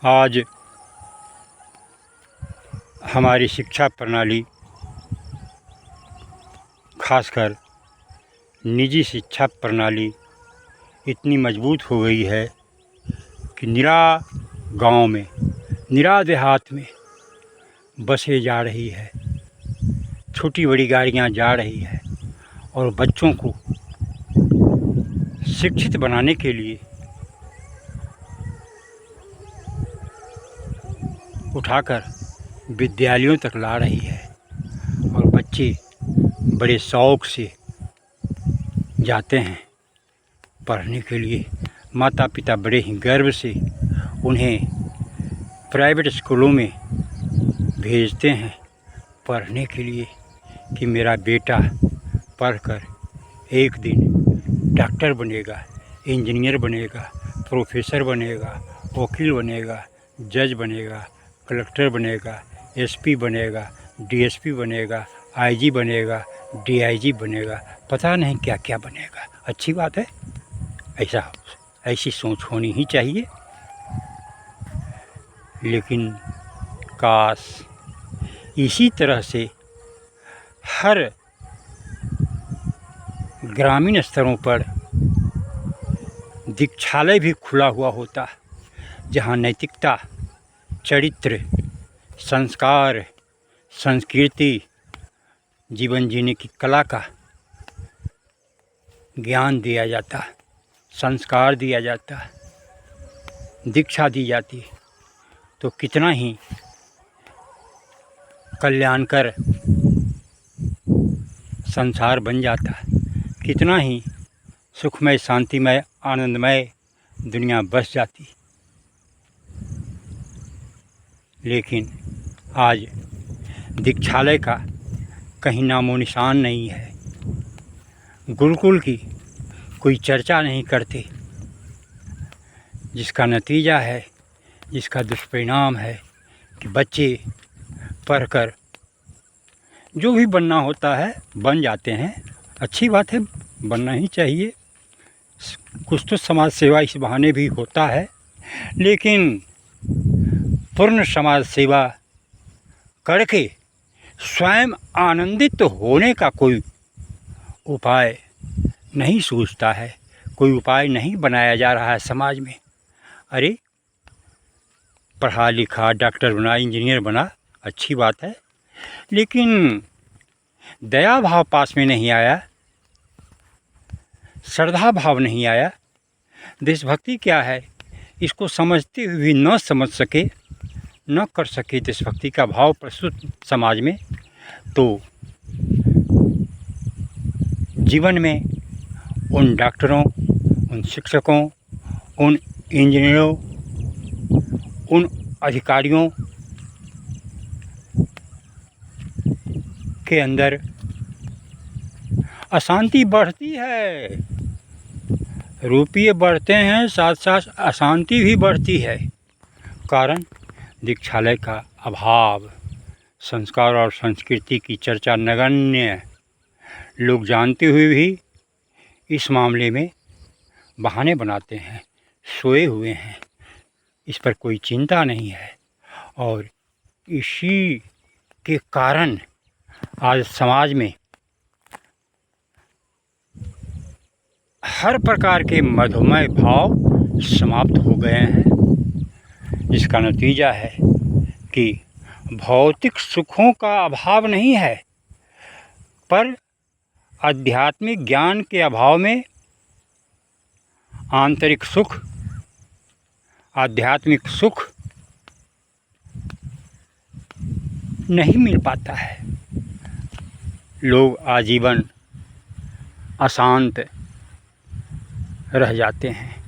आज हमारी शिक्षा प्रणाली, खासकर निजी शिक्षा प्रणाली इतनी मजबूत हो गई है कि निरा गांव में, निरा देहात में बसें जा रही है, छोटी बड़ी गाड़ियां जा रही है और बच्चों को शिक्षित बनाने के लिए उठाकर विद्यालयों तक ला रही है और बच्चे बड़े शौक़ से जाते हैं पढ़ने के लिए। माता पिता बड़े ही गर्व से उन्हें प्राइवेट स्कूलों में भेजते हैं पढ़ने के लिए कि मेरा बेटा पढ़कर एक दिन डॉक्टर बनेगा, इंजीनियर बनेगा, प्रोफेसर बनेगा, वकील बनेगा, जज बनेगा, कलेक्टर बनेगा, एसपी बनेगा, डीएसपी बनेगा, आईजी बनेगा, डीआईजी बनेगा, पता नहीं क्या क्या बनेगा। अच्छी बात है, ऐसी सोच होनी ही चाहिए। लेकिन काश इसी तरह से हर ग्रामीण स्तरों पर दीक्षालय भी खुला हुआ होता, जहाँ नैतिकता, चरित्र, संस्कार, संस्कृति, जीवन जीने की कला का ज्ञान दिया जाता, संस्कार दिया जाता, दीक्षा दी जाती, तो कितना ही कल्याणकर संसार बन जाता, कितना ही सुखमय, शांतिमय, आनंदमय दुनिया बस जाती। लेकिन आज दीक्षालय का कहीं नामो निशान नहीं है, गुरुकुल की कोई चर्चा नहीं करते, जिसका नतीजा है, जिसका दुष्परिणाम है कि बच्चे पढ़कर जो भी बनना होता है बन जाते हैं। अच्छी बात है, बनना ही चाहिए, कुछ तो समाज सेवा इस बहाने भी होता है, लेकिन पूर्ण समाज सेवा करके स्वयं आनंदित होने का कोई उपाय नहीं सूझता है, कोई उपाय नहीं बनाया जा रहा है समाज में। अरे पढ़ा लिखा, डॉक्टर बना, इंजीनियर बना, अच्छी बात है, लेकिन दया भाव पास में नहीं आया, श्रद्धा भाव नहीं आया, देशभक्ति क्या है इसको समझते हुए भी न समझ सके, न कर सके देशभक्ति का भाव प्रस्तुत समाज में, तो जीवन में उन डॉक्टरों, उन शिक्षकों, उन इंजीनियरों, उन अधिकारियों के अंदर अशांति बढ़ती है। रुपये बढ़ते हैं, साथ साथ अशांति भी बढ़ती है। कारण दीक्षालय का अभाव, संस्कार और संस्कृति की चर्चा नगण्य, लोग जानते हुए भी इस मामले में बहाने बनाते हैं, सोए हुए हैं, इस पर कोई चिंता नहीं है। और इसी के कारण आज समाज में हर प्रकार के मधुमेह भाव समाप्त हो गए हैं, जिसका नतीजा है कि भौतिक सुखों का अभाव नहीं है, पर आध्यात्मिक ज्ञान के अभाव में आंतरिक सुख, आध्यात्मिक सुख नहीं मिल पाता है। लोग आजीवन अशांत रह जाते हैं।